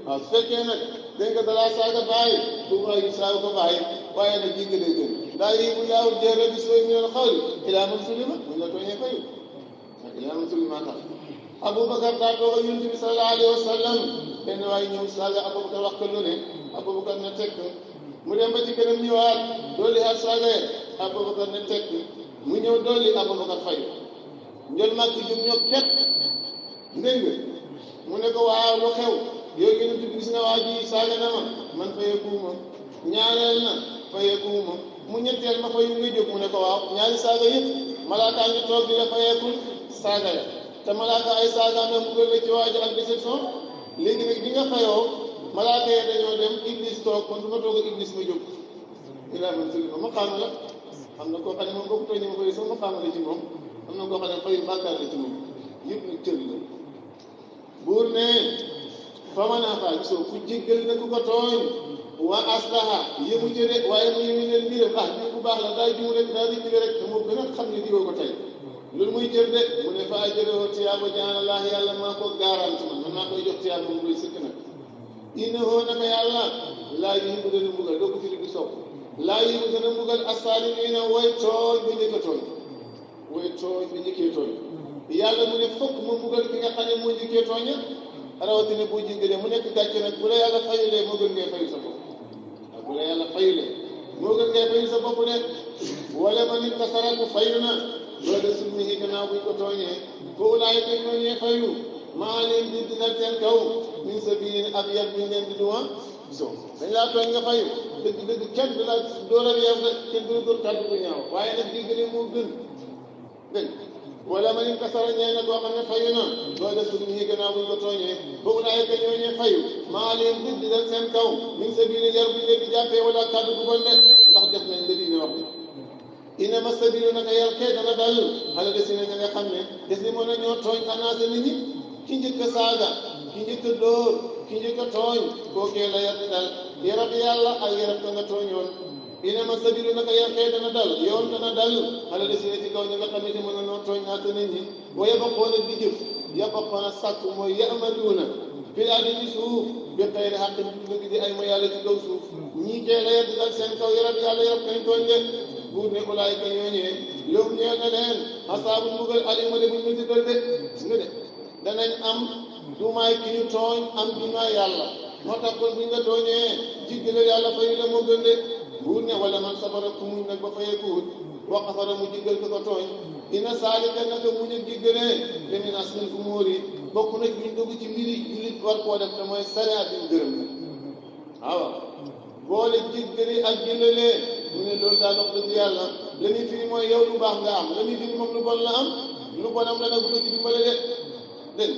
waaw su fekkee nag dégg nga dalaa saaga bàyyi bu may saaga ko bàyyi waaye nag jigg day gën ndaa yi bu yaawul jeexle bi sooy minal xawli ilaa man sulima buñ la tooñee fayu ilaa man sulima tax Aboubacar daa toog ak Yonent bi sallallahu alayhi wa sallam benn waay ñëw saaga Aboubacar wax ko lu ne Aboubacar ne tekk mu dem ba ci kanam ñëwaat dolli ak saaga ya Aboubacar ne tekk mu ñëw dolli Aboubacar fay njël màkk jum ñoo képp ndég mu ne ko waaw lu xew yow Yonent bi gis nga waa ji saaga na ma man fayeekuuma ñaareel na fayeekuuma mu ñetteel ma fayu nga jóg mu ne ko waaw ñaari saaga yëpp malaaka ngi toog di la fayeekul saaga ya te malaaka ay saaga na mu gën la ci waa ji ak déception léegi nag bi nga fayoo malaaka yi dañoo dem Iblis toog kon du ma toog Iblis ma jóg ilaa man sëli ma xaama la am na koo xam ne moom boo ko tooñee ma fay sama xaama la ci moom am na koo xam ne fayu bàkkaar la ci moom yëpp nag cër la buur ne fa ma naa faa gisoo ku jéggal na ku ko tooñ wa aslaha yëmu jëre waaye mu yëmu leen mbiram lii bu baax la daa juum rek daa di rek te moo gën a xam ne diwoo ko tey loolu muy jër de mu ne fa ajëroo tiyaaba jaana laax yàlla maa ko garanti man maa koy jox tiyaaba mu doy sëkk nag innahu naka yàlla laa yi bu dana mbugal doo ko fi di sopp laa yi bu dana mbugal asaalimiina way tooñ bi njëkk a tooñ way tooñ bi njëkkee tooñ yàlla mu ne fokk ma mbugal ki nga xam ne moo njëkkee tooña rawatina boo jéggalee mu nekk gàcce nag bu la yàlla fayulee moo gën ngay fayu sa bopp waaw bu la yàlla fayulee moo gën ngay fayu sa bopp de wala ma nit kasara ku fayu na loolu suñu yi gannaaw buñ ko tooñee fa ulaay koy ñooñee fayu maa leen di dina seen kaw min sa biir ab yar buñ leen di duma gisoo dañ laa tooñ nga fayu dëgg dëgg kenn du la dóoral yow de kenn du la dóor kàddu bu ñaaw waaye nag jéggale moo gën wala ma nit kasara ñee na koo xam ne fayu na loolu suñu yi gannaaw buñ ko tooñee fa ulaay koy ñooñee fayu maa leen di dina seen kaw min sa biir yar buñ leen di jàppee wala kàddu bu bon de ndax def nañ la diine wax ina ma sabilu naka yar kee dana dal xale de si na ña nga xam ne des ni mën a ñoo tooñ anaase nit ñi ki njëkk a saaga ki njëkk a dóor ki njëkk a tooñ kookee la yar di dal yarab yàlla ak yarab ka nga tooñoon ina ma sabilu naka yar kee dana dal yoon dana dal xale de si na ci kaw ña nga xam ne di mën a ñoo tooñ naate nit ñi boo yabaqoon a di jëf yabaqoon a sàkk mooy yamaluuna fil ardi ci suuf bi xëy na xàq dëgg di ay ma yàlla ci kaw suuf ñii kee la yar di dal seen kaw yarab yàlla yarab kañ tooñ de buur ne ulaay ka ñooñee loolu ñeel na leen asaabu mbugal alima de buñ ma digal de gis nga de danañ am dumaay ki ñu tooñ am dumaay yàlla moo tax kon buñ la tooñee jiggale yàlla fayu la moo gën de buur ne wala man sabara ku muñ nag ba fayeekuwut wa xafara mu jiggal ko ko tooñ dina saalika naka muñ ak jiggalee te min asnil umuur yi bokk na ñu dugg ci mbiri jullit war koo def te mooy sariya bi gërëm la waaw boole jiggale ak jëlalee mu ne loolu daal wax dëgg yàlla la muy firi mooy yow lu baax nga am la muy firi moom lu bon la am lu bonam la nag bu ko ci dimbale de dégg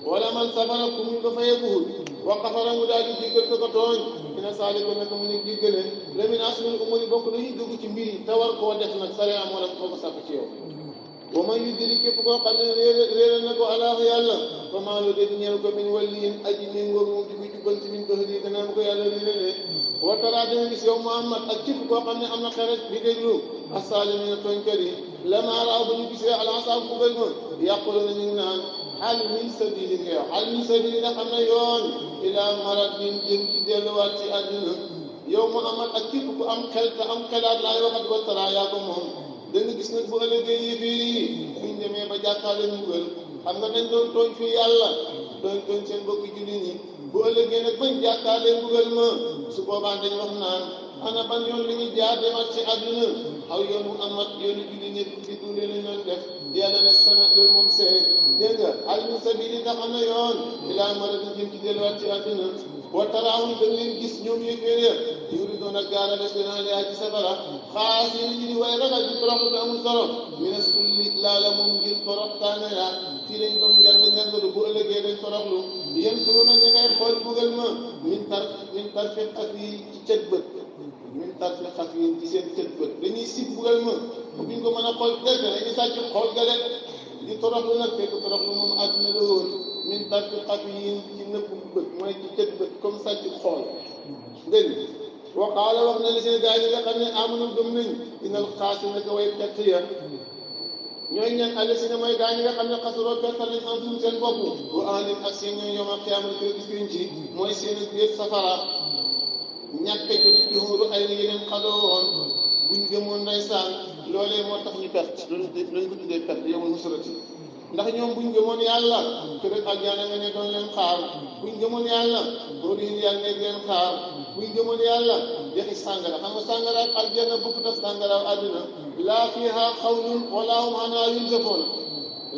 wala man sabara ku muñ ko fayeekuwut wa xafara mu daal di jéggal ko tooñ dina saali ko nag mu ñu jéggale la min asnil umuri bokk nañu dugg ci mbir yi te war koo def nag sariya moo def moo ko sàkk ci yow wa man yudiri képp koo xam ne réere na ko alaahu yàlla fa maa lu dégg ñeel ko min waliyin aji méngoo moom di ko jubbanti min ko hëdi gannaaw bu ko yàlla réerale wa taraa dama gis yow Muhammad ak képp koo xam ne am na xeret di déglu asaalimiina tooñkat yi lamaa raaw ba ñu gisee alasaab bugal ma yàqulu na ñu ngi naan hal min sabili nga yow hal min sabili nga xam ne yoon ilaa maradin jëm ci delluwaat ci àddina yow Muhammad ak képp ku am xel te am xelaat laay waxat wa taraa yaa ko moom da nga gis nag bu ëllëgee yi fii buñ demee ba jàkkaale mbugal xam nga dañ doon tooñ fii yàlla doon tooñ seen mbokk jullit ñi bu ëllëgee nag bañ jàkkaale mbugal ma su boobaa dañ wax naan ana ban yoon li ñuy jaar demaat ci àdduna aw yoonu amat yoonu jullit ñi di dundee lañ doon def yàlla ne sama loolu moom see dégg nga al min sabili nga xam ne yoon ilaa maradin jëm ci delluwaat ci àdduna wa taraahum da ngeen gis ñoom yëppéer yuridoon ak gaara des dana yaa ci safara xaas yi ñu di way ragal di torox te amul solo mina sulli laa la moom ngir torox taane yaa fii lañ doon ngandalu bu ëllëgee dañ toroxlu yéen turu na ña ngay xool bugal ma min tarfi xaf yi ci cët bët min tarfi xaf yi ci seen cët bët dañuy sib bugal ma buñ ko mën a xool dëgg dañuy sàcc xool gale di toroxlu nag fekk toroxlu moom àdduna la woon min tarfi xaf yi ci nëpp bët mooy ci cët bët comme sàcc xool dégg wa qaala wax na li seen gaa yi nga xam ne amanu gëm nañ inal xaasi naka way perte ya ñooy ñan àll si ne mooy gaa ñi nga xam ne xasuroo perte lañ am suñu seen bopp bu alim ak seen ñooy yom ak xiyaamal kër gis kiñ ci mooy seen biir safara ñàkk jot ci xuuru ay ni yeneen xadoo woon buñ gëmoon ndeysaan loolee moo tax ñu perte loolu lañ ko tuddee perte yowul musarati ndax ñoom buñ gëmoon yàlla kër aljana nga ne doon leen xaar buñ gëmoon yàlla góor yi yàlla ne leen xaar buñ gëmoon yàlla dexi sàngara xam nga sàngara ak aljana bokkut ak sàngara àddina laa fiha xawlun wala hum anhaa yunzafuun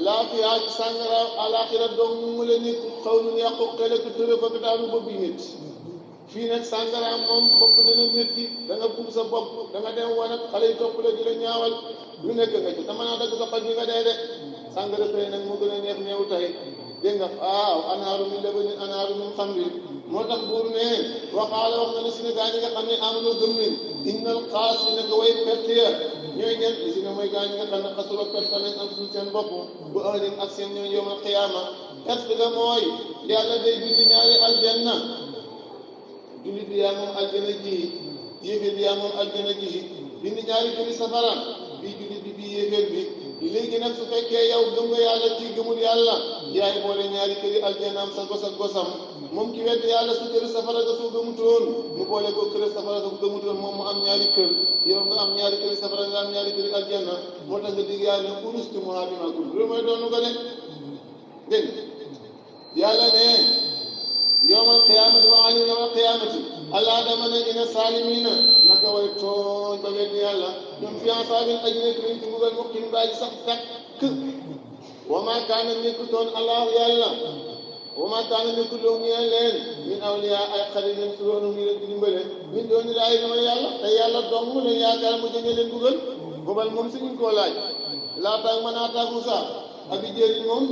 laa fiha ci sàngara alaxira doom mu la nekk xawlun yàqu xel ak tërë fa daanu bopp yi nit fii nag sàngara moom bopp dana métti da nga gum sa bopp da nga dem wan ak xale yi topp la di la ñaawal lu nekk nga ci te mën naa dagg sa xol bi nga dee de sàngara tey nag moo gën a neex neew tey dégg nga waaw anhaaru min labanin anhaaru min xamrin moo tax buur ne waxaala wax na ne si ne gaa ñi nga xam ne amanoo gëm leen innal xaasiriina nga way perte ya ñooy ñen si ne mooy gaa ñi nga xam ne xasuro perte nañ am suñ seen bopp bu ahlim ak seen ñooy yawmal qiyaama perte ga mooy yàlla day bind ñaari aljanna jullit bi yaa moom aljana ji yéeféer bi yaa moom aljana ji bind ñaari këri safara bii jullit bi bii yéeféer bi léegi nag su fekkee yow gëm nga yàlla kii gëmul yàlla yaay boole ñaari këri aljanaam sa gos ak gosam moom ki wedd yàlla su këri safara ga su gëmutoon mu boole ko këri safara ga su gëmutoon moom mu am ñaari kër yow nga am ñaari këri safara nga am ñaari këri aljana moo tax nga dig yàlla ne urustu muhabimatul loolu mooy doonu ko de dégg yàlla ne yawmal qiyaamati wa alim yawmal qiyaamati allah dama ne ina saalimiina naka way tooñ ba weddi yàlla ñoom fi asaabin aji nekk nañ ci mbugal muqim baaji sax dakk wa maa kaana nekkutoon allah yàlla wa maa kaana nekkutoon ñeel leen min awliyaa ay xarit leen su doonu ñu leen di dimbale min dooni laay dama yàlla te yàlla dong leen yaakaar mu jënge leen bugal bobal moom suñu koo laaj laataag ma naataag Musa ak jéeri moom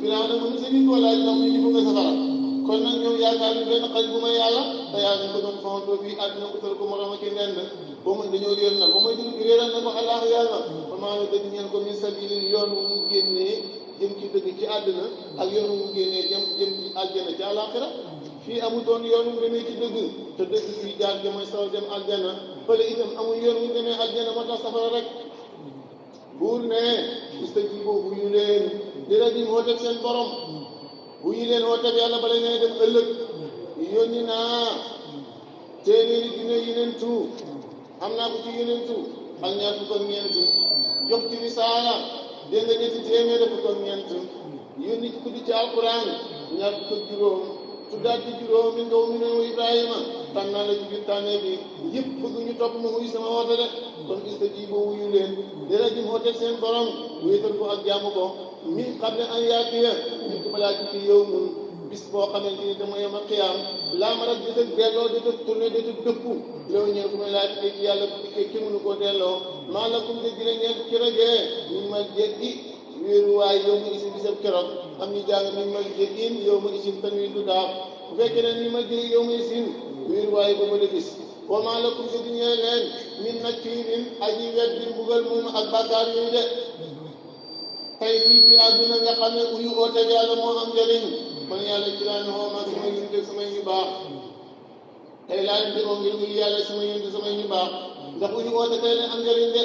Firawna moom suñu koo laaj ndax ñu bëgg a safara kon nag ñoom yaakaar ñu benn xarit bu may yàlla te yàlla ñu ko doon fawantoo fii àddina utal ko morom ak ndend boo mën dañoo réer nag ba may dul réeral na ko allah yàlla ba maa ngi dëgg ñeen ko min sabilin yoon wu mu génnee jëm ci dëgg ci àddina ak yoon wu mu génnee jëm ci aljana ci àllaaxira fii amutoon yoon wu mu demee ci dëgg te dëgg fii jaar ja mooy saw dem aljana fële itam amul yoon wu ñu demee aljana moo tax safara rek buur ne istajiibu wuyu leen di rabbihim woote seen borom bu ñu leen woote yàlla bala ngay dem ëllëg yónni naa téeméeri junne yonentu am naa ko ci yonentu ak ñaar fukk ak ñeent jox ci risaala dégg nga ñetti téeméer fukk ak ñeent yónni ci tudd ci alquran ñaar fukk ak juróom tuddaat ci juróom mi ngaw mi ne Ibrahima tànn naa la ci biir tànnee bi yëpp bëgg ñu topp ma wuyu sama woote de kon istajiibu wuyu leen dara jëm woote seen borom wéetal ko ak jaamu ko min qabli an yaatiya nit ko balaa ci yow mun bis boo xamante ni dama yem a xiyaam laa ma rek di delloo di tourné di dëppu loolu ñeen ku may laaj ci yàlla bu dikkee kenn mënu koo delloo maa la kum de dina ñeen ci ragee ñu ma jéggi wéeruwaay yow ma isin bisab keroog am ñu jàng mi ma jéggin yow ma isin tan wi du daaf bu fekkee ne ni ma jéggi yow ma isin wéeruwaay ba ma la gis wa maa la kum de dina leen min nakiirin aji wet di mbugal moom ak bàkkaar yooyu de tey fii ci àdduna nga xam ne uyu oote yàlla moo am njëriñ man yàlla ci laa ne xoo ma samay yunte samay ñu baax tey laa leen di oo ngir uyu yàlla samay yunte samay ñu baax ndax uyu oote tey leen am njëriñ de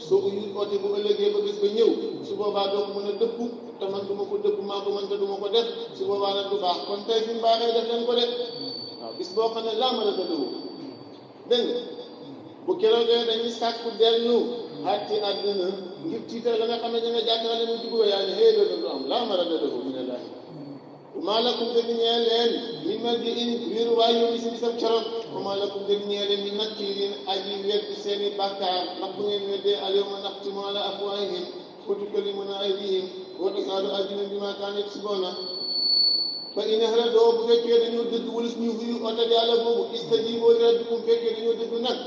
soo uyu oote bu ëllëgee ba gis ba ñëw su boobaa doo ko mën a dëpp te man du ma ko dëpp maa ko mën te du ma ko def su boobaa nag du baax kon tey fi mu baaxee def leen ko de waaw bis boo xam ne laa mën a dëdëwu dégg nga bu keroogee dañuy sàkku dellu at ci àdduna ngir tiital la nga xam ne da nga jàkkaarloo mu dugg yaa ne xëy na du am laa mara dëdëfu mu ne laay maa lakum dëgg ñeel leen min marji'in wéeruwaay yow si bisam keroog wa maa lakum dëgg ñeel leen min nakiirin aji weddi seen i bàkkaar ndax bu ngeen weddee al-yawma naxtimu alaa afwaahihim wa tukallimunaa aydihim wa tashhadu arjuluhum bimaa kaanuu yaksibuun fa in ahradoo bu fekkee dañoo dëgg walis ñu wuyu oote yàlla boobu istajiibuu li rabbikum bu fekkee dañoo dëgg nag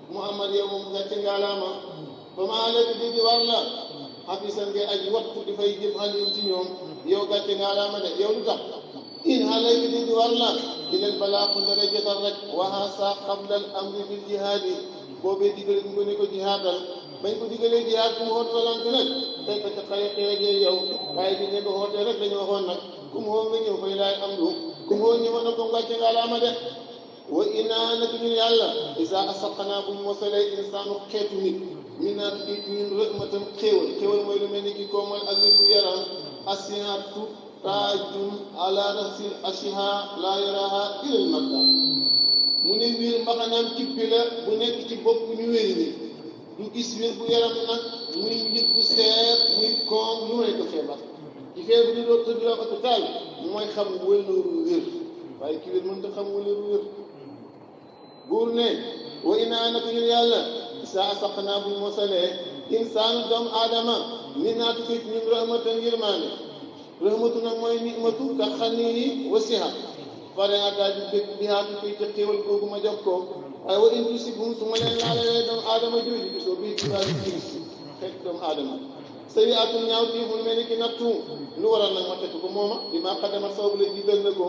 Muhammad yow moom gàcce ngaalaama ba maa lekk di war la xafisan ngay aji waxtu dafay jëm alim ci ñoom yow gàcce ngaalaama de yow lu tax in xalayka di war la di leen balaa ku ndara jotal rek waxaasa qabla al amri bil jihaadi boobee digale ñu ko ne ko jihaadal bañ ko digalee jihaad ku mu xoot walank nag tey ko ca xare xeegee yow waaye bi ne ko xootee rek dañu waxoon nag ku mu xoo nga ñëw fay laay am lu ku mu xoo ñëwoon na ko gàcce ngaalaama de wa inaa nag ñun yàlla isa asaqanaa buñ mosalee insaanu xeetu nit min naa tuuti ñun rëmatan xéewal mooy lu mel ni ki koomal ak wér gu yaram asiatu taajun ala rasil ashiha laa yaraha ilal makka mu ne wér mbaxanaam cippi la bu nekk ci bopp ñu wéri ni du gis wér gu yaram nag muy nit bu seet muy koom lu nekk feebar ci feebu di doo tëdd hôpital mooy xam wëlooru wér waaye ki wér mënta xam wëlooru wér buur ne wa inaa naka ñun yàlla saa saq naa buñ mosalee insaanu doomu aadama min naa tukkee ci ñun rahmatan yërmaande rahmatu nag mooy nimatu ka xani yi wa siha pare a daal di bég bi haa tukkee ci xéewal googu ma jox ko waaye wa in tusibhum su ma leen laalalee doomu aadama jooju gisoo bii ci daal di jiris xeet doomu aadama sëyi atum ñaaw tiiful mel ni ki nattu lu waral nag ma teg ko mooma bi maa xadama saw la jiital na ko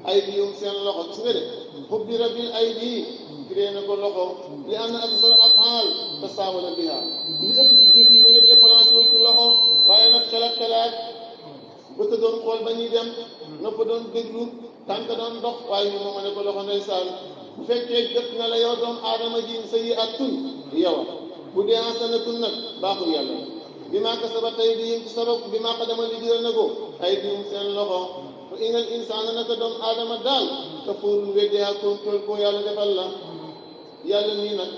ay diyum seen loxo gis nga de xubbi rabil ay di girée na ko loxo li am na aksar af'aal tasaawala biha li ëpp ci jëf yi ma ngi déplacé wu ci loxo waaye nag xelaat bët doon xool ba ñuy dem nopp doon déglu tànk doon dox waaye ñu mooma ne ko loxo ndeysaan bu fekkee jot na la yow doom aadama ji sëyi atun yow bu dee hasanatun nag baaxul yàlla bi maa kasaba tey di ci sabab bi maa ko demal li diral na ko ay dium seen loxo fa inal insaana naka doomu aadama daal kafuurun weddi ak contrôle ko yàlla defal la yàlla nii nag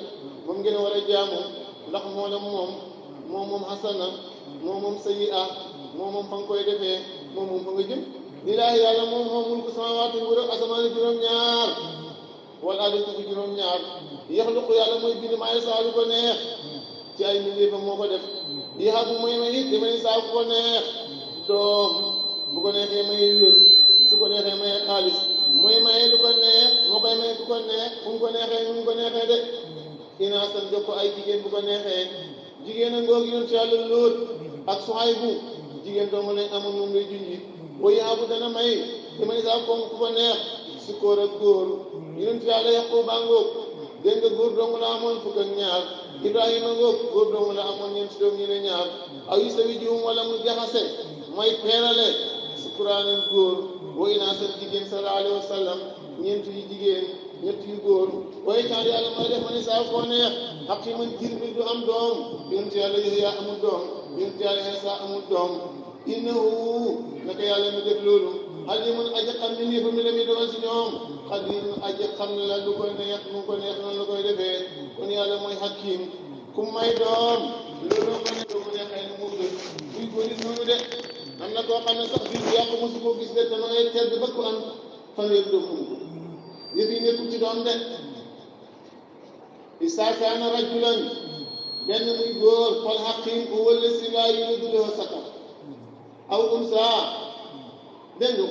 moom ngeen war a jaamu ndax moo la moom hasana moom sayyi'a moom fa nga koy defee moom fa nga jëm lillaahi yàlla moom mulku samaawaati nguur ak asamaan juróom-ñaar wal ardi suuf juróom-ñaar yaxluqu yàlla mooy bind maa yasaa lu ko neex ci ay mbindeefam moo ko def yahabu mooy may it damay saa ku ko neex doom bu ko neexee may wér su ko neexee may xaalis mooy maye lu ko neex moo koy may ku ko neex fu mu ko neexee nu mu ko neexee de inaasan jox ko ay jigéen bu ko neexee jigéen a ngoog yoon ci yàlla Lóot ak Suhaybu jigéen doomu lañ amoon moom lay junji boo yahabu dana may damay saa ko ku ko neex si kóor ak góor yoon ci yàlla Yaquba ngoog dégg nga góor doomu la amoon fukk ak ñaar Ibrahima ngoog góor doomu la amoon ñeenti doom ñu ne ñaar aw yu sawi jiwum wala mu jaxase mooy peerale sukuraanan góor wa inaasan jigéen sallallahu alayhi wa sallam ñeent yu jigéen ñett yu góor waaye taal yàlla mooy def ma ne saa koo neex xam ci man jir bi du am doom yonent yàlla Yahya amul doom yonent yàlla Iisaa amul doom innahu naka yàlla mi def loolu alimun aji xam ni nii fa mi la muy dogal si ñoom xadirun aji xam ne la lu koy neex mu ko neex noonu la koy defee kon yàlla mooy hakim ku may doom loolu ko ne doomu neexee ni mu gën buy ko nit noonu de am na koo xam ne sax biir yàqu mosu koo gis de te ma ngay tedd ba ku am fanweeri doom mënu ko yëf yi nekkul ci doom de isaa kaana rajulan benn muy góor fal hakim u wëlle si laa yuridu lahu sakar aw unsaa dégg nga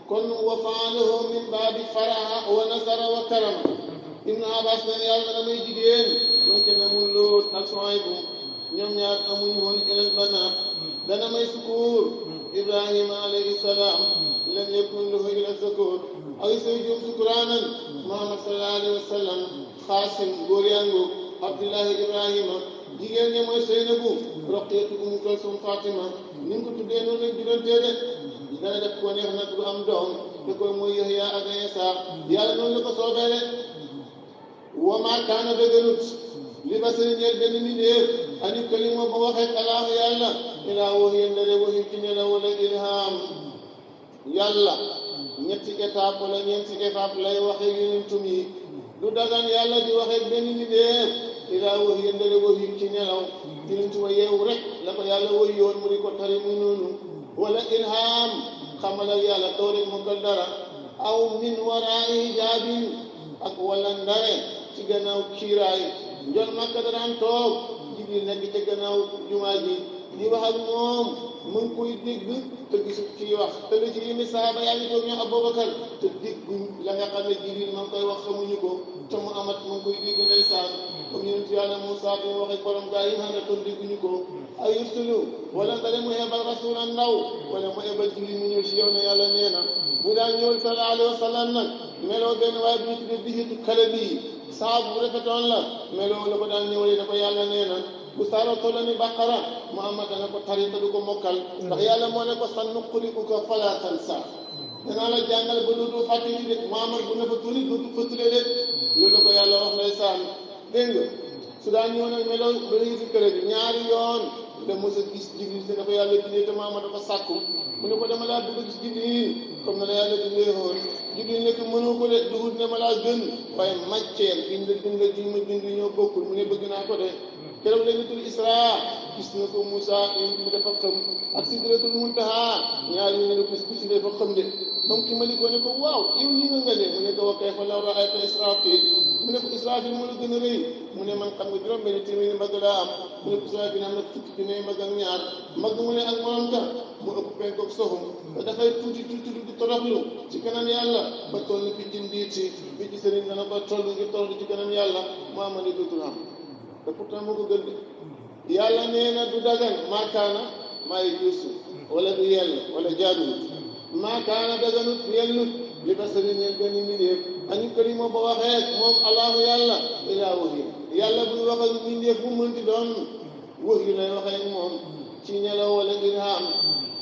kon wa faalahu min baabi faraha wa nasara wa karama ibnu abbas ne yàlla dana may jigéen mooy kenn amul Lóot ak Suhaybu ñoom ñaar amuñu woon ilal banaat dana may sukuur ibrahima alayhi salaam lam yakun lahu ila sukuur aw zawjum sukuraanan muhammad sallallahu alayhi wa sallam xaasim góor yangu abdullahi ibrahima jigéen ñi mooy Seynabu Roqiyatu Umu Kalsum Fatima ni nga ko tuddee noonu lañ jurantee de dana def ko neex nag du am doom te koy mooy Yahya ak Iisaa yàlla noonu la ko soobee de wa maa kaana dëgganut li basari ñeel benn mbindéef an yukalima ba waxee alaahu yàlla ilaa wahyin ndare wahyi ci nelaw wala ilham yàlla ñetti étape wala ñeenti étape lay waxee yonentum yi du dagan yàlla di waxee benn mbindéef ilaa wahyin ndare wahyi ci nelaw yonentu wa yeewu rek la ko yàlla wahyi yoon mu di ko tari muy noonu wala ilham xamalal yàlla doo rek mu dal dara aw min waraa'i hijaabin ak wala ndare ci gannaaw kiiraay njol Makka daan toog Jibril nekk ca gannaaw jumaa ji di wax ak moom mu ngi koy dégg te gisul ciy wax te lu ci yéeme saaba yaa ngi toog ñoom Abubakar te dégguñ la nga xam ne Jibril ma ngi koy wax xamuñu ko te mu amat mu ngi koy dégg ndeysaan comme yonent yàlla Muusaa bi mu wax ak borom gaa yi xam ne toon dégguñu ko ay yursulu wala nga mu ebal rasulan ndaw wala mu ebal Jibril mu ñëw si yow ne yàlla nee na bu daan ñëwal sallallahu alayhi wa sallam nag meloo benn waaye bu ñu tuddee Dihiyatu Kalbi saabu bu rafetoon la meloo la ko daan ñëwalee da ko yàlla nee na bu saara toll ni Baqara Muhammad dana ko tari te du ko mokkal ndax yàlla moo ne ko sanuqri'uka falaa tansaa danaa la jàngal ba dootu fàttali de Muhammad bu ne fa tuuri dootu fëttule de loolu la ko yàlla wax ndeysaan dégg nga su daan ñëw nag meloo ba léegi si kër gi ñaari yoon da mos a gis Jibril te dafa yàlla bindee te Muhammad dafa sàkku mu ne ko dama laa bëgg a gis Jibril comme na la yàlla bindee woon Jibril nekk mënoo ko de duhut ne ma laa gën waaye matière bind la ji ma bind ñoo bokkul mu ne bëgg naa ko de keroog laylatul isra gis na ko Moussa mu dafa xam ak sidratul muntaha ñaar ñu ne ko ci dafa xam de donc ki mali ko ne ko waaw yow ñi nga ne mu ne ko wa kayfa law ra'ayta israfil mu ne ko israfil mu la gën a rëy mu ne man xam nga juróom benn téeméeri mbagg laa am mu ne ko israfil am na fukki junne mbagg ak ñaar mbagg mu ne ak moom ta mu ëpp penkook soxum te dafay tuuti di toroxlu ci kanam yàlla ba toll fi jimbiiti bi ci sëriñ dana ba toll ngir toroxlu ci kanam yàlla mu amani dootul am te pourtant moo ko gën de yàlla nee na du dagan maakaana maay juusu wala du yell wala jaaduwut maakaana daganut yellut li ba sëriñ ñeen benn mbindeef añu këri moo ba waxee moom allahu yàlla ilaa wahyi yàlla buy wax ak mbindeef bu mënti doon wahyi lay waxee moom ci ñelaw wala ngir xam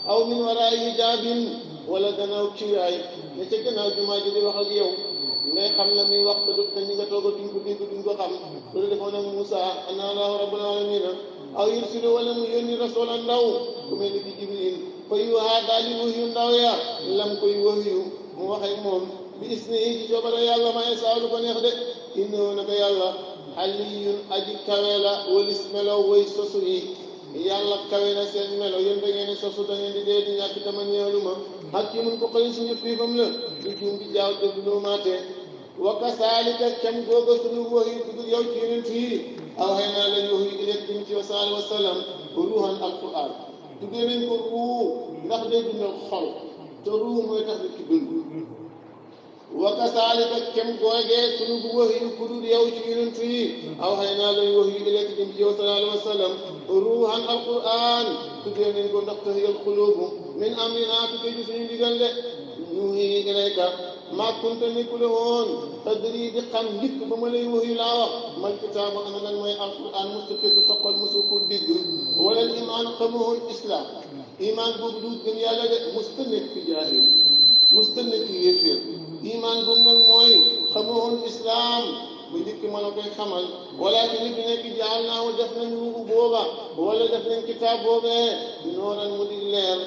aw min waraay hijaabin wala gannaaw ciiraay ne ca gannaaw jumaa ji di wax ak yow ngay xam la muy wax te ñi nga toog a duñ ko dégg duñ ko xam loolu defoon ak Moussa ana allahu rabbul alamina aw yursilu wala mu yónni rasula ndaw ku mel ni ki Jibril fa yuuhaa daal di wahyu ndaw ya lam koy wahyu mu waxee moom bi isnihi ci coobare yàlla ma saa lu ko neex de innahu naka yàlla aliyun aji kawe la walis melo way sosu yi yàlla kawe na seen melo yéen da ngeen di sosu da ngeen di dee di ñàkk tama ñeelu ma hakimun ko xëy suñu fiifam la du juum di jaaw te du luumaate wa kasaalika kem googa suñu wahyu dugg yow ci yonent yi aw xëy naa lañ wahyu ilek dim ci wa sallallahu alayhi wa sallam ruuhan alquran tuddee nañ ko ruu ndax day dundal xol te ruu mooy tax nit ki dund wa kasaalika kem googee suñu bu wahyu ku dul yow ci yonent yi aw xëy naa lañ wahyu ilek dim ci wa sallallahu alayhi wa sallam ruuhan alquran tuddee nañ ko ndax tahiyal qulubu min amrina tukkee ci suñu digal de nuuhi ilayka maa kunta nekkule woon tadri di xam ndikk ba ma lay wahyu laa wax mal kitaabu ana lan mooy alquran musta fekk soqal musu ko digg wala iman xamuhul islam iman boobu du gëm yàlla de musta nekk fi jaahil musta nekk yéeféer iman boobu nag mooy xamuhul islam ba njëkk ma la koy xamal wala ci li fi nekk jaal naa def nañ ruubu booba wala def nañ kitaab boobee nooran mu di leer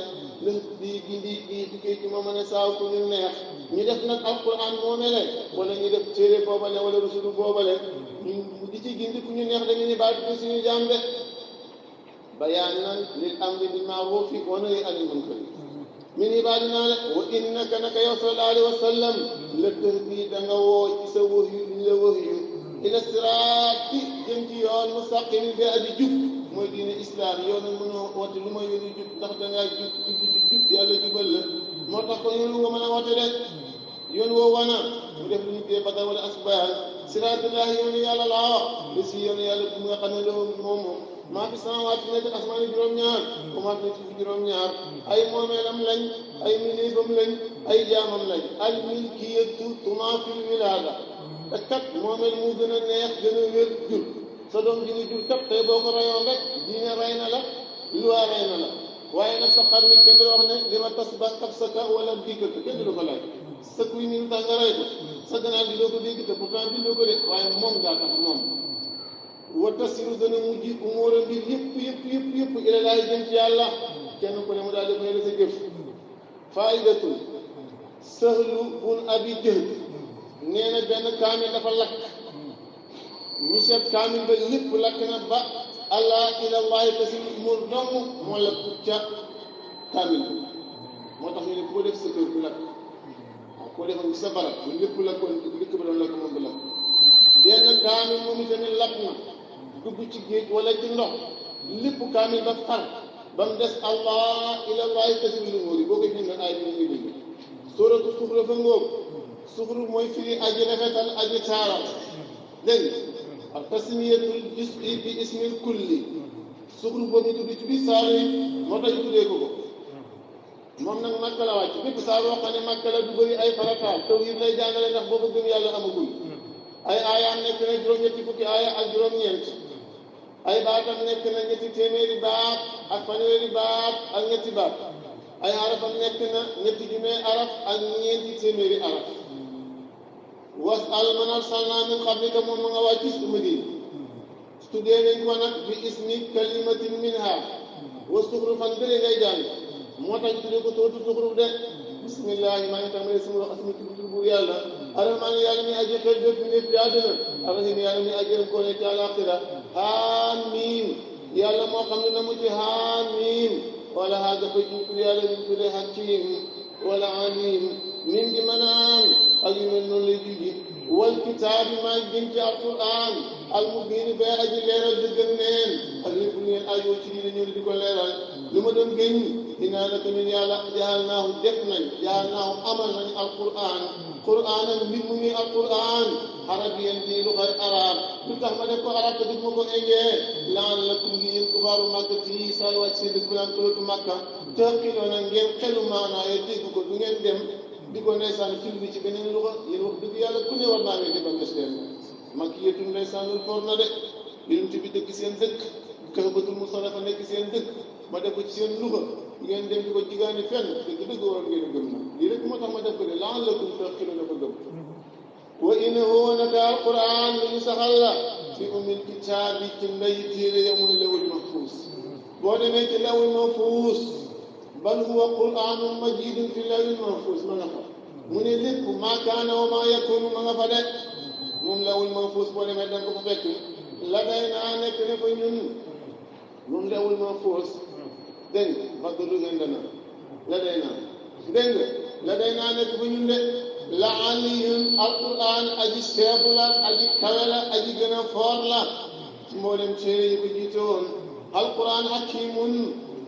lëf di gindi di ci ma mën a saaw ko ñu neex ñu def nag alquran moomele wala ñu def téere boobale wala rusulu boobale ñu di ci gindi ku ñu neex dañu ni baatu ko suñu jaam de bayaanan lil amri bil ma'rufi wa nahyi anil munkar min ibadina la wa innaka naka yow sallallahu alayhi wa sallam la tahdi da nga woo ci sa wahyu li la wahyu ila siraati jëm ci yoon mustaqim bi adi jub mooy diine islam yoon na mënoo woote lu ma yoonu jub ndax dangaa jub ci jub yàlla jubal la moo tax ko yoonu nga mën a woote rek yoon woo wana mu def lu ñu tee badal wala asbaan siraatullahi yoonu yàlla laa wax lu si yoonu yàlla bu nga xam ne loolu moom maa fi samaawaati nekk asmaani juróom-ñaar ko maa fi ci juróom-ñaar ay moomeelam lañ ay miliifam lañ ay jaamam lañ al milkiyatu tumaafil wilaada te kat moomeel mu gën a neex gën a wér jur sa doom ji nga jur kat tey boo ko rayoon rek diine rey na la luwaa rey na la waaye nag sa xar mi kenn du wax ne li ma tas ba kab sa ka wala dikkal ko kenn du ko laaj sa kuy nii lu tax nga rey ko sa gannaaw di doo ko dégg te pourtant bindoo ko de waaye moom daa tax moom wa tasiru dana mujj umuura mbir yëpp ila laay jëm ci yàlla kenn ku ne mu daal di fay la sa jëf faidatul sahlu bun abi jëhl nee na benn kaamil dafa lakk ñu seet kaamil ba lépp lakk na ba allah ilallahi tasiru umuur dong moo la ca kaamil bi moo tax ñu ne koo def sa kër bu lakk waaw koo defoon ci sa barab bu lépp lakkoon dëkk ba doon lakk moom bu lakk benn kaamil moom itamit lakk na dugg ci géej wala ci ndox lépp kaamil ba far ba mu des allah ilallahi tasiru umuur yi boo koy bind ay bi ñu bind suuratu Zuxruf fa ngóob Zuxruf mooy firi aji rafetal aji taaral dégg nga ak tasmiyatul juz'i bi ismil kulli Zuxruf boobu ñu tudd ci biir saar yi moo tax ñu tuddee ko moom nag Makka la wàcc bépp saar boo xam ne Makka la du bëri ay farataal tawhiid lay jàngale ndax boobu gëm yàlla amagul ay aayaam nekk na juróom-ñetti fukki aaya ak juróom-ñeent ay baatam nekk na ñetti téeméeri baat ak fanweeri baat ak ñetti baat ay arafam nekk na ñetti junne araf ak ñeenti téeméeri araf was'al man arsalnaa min qablika moom ma nga wàcc ci Madina tuddee nañ ko nag bi ismi kalimatin minha wa zuxrufan bëri ngay jàng moo tax tuddee ko sootu Zuxruf de bismillahi maa ngi tàmbalee sama wax asma ci buur yàlla arrahmaan yàlla mi aji xel bépp nit ci àdduna arrahim yàlla mi aji ko ne ci àllaaxira amiin yàlla moo xam ne na mu ci amiin wala haa dafa jiitu yàlla ñu tuddee hakiim wala alim min gi mën a am ak yu mel noonu lay jugi wal kitaabi maa gën ci alquran al mubiin bay aji leeral dëgg ak neen ak lépp lu ngeen ayoo ci diine ñëw di ko leeral lu ma doon gëñ dinaa naka ñun yàlla jaalnaahu def nañ jaalnaahu amal nañ alquran quran ak mbir mu ngi alquran arabiyan di lu xay arab lu tax ma def ko arab te def ma ko engee laan la kum ngi yéen kubaaru màkka ci saay wàcc seen dëkk bi naan tolatu màkka tëqiloo na ngeen xelu maanaa yo dégg ko du ngeen dem di ko ndeysaan fil bi ci beneen luxa yéen wax dëgg yàlla ku ne war naa wee defal mesleen mag yéetum ndeysaanul for na de yonent bi dëkk seen dëkk Kaabatul Musarrafa nekk seen dëkk ma def ko ci seen luxa ngeen dem di ko jigaani fenn dëgg war ngeen a gëm na lii rek moo tax ma def ko de la'allakum taqiluuna ko gëm wa innahu naka alquran lu ñu saxal la fi ummil kitaabi ci ndey téere ya muy lawul mahfuus boo demee ci lawul mahfuus bal huwa qur'aanun majiidun fi lawil mahfuus ma nga fa mu ne lépp maa kaana wa maa yakunu ma nga fa de moom lawul mahfuus boo demee da nga ko fa fekk la day naa nekk ne fa ñun moom lawul mahfuus dégg nga ba du ngeen dana la day naa dégg nga la day naa nekk fa ñun de la aliyun alquran aji seebu la aji kawe la aji gën a foor la ci mboolem téere yi ko jiite woon alquran hakimun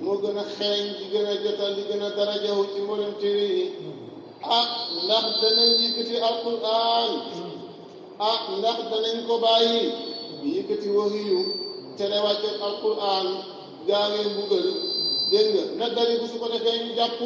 moo gën a xeeñ di gën a jotal di gën a darajawu ci mboolem téere yi ndax danañ yëkkati alquran ndax danañ ko bàyyi yëkkati wahiyu tere wàcce alquran gaawee mbugal dégg nga na dari bu su ko defee ñu jàpp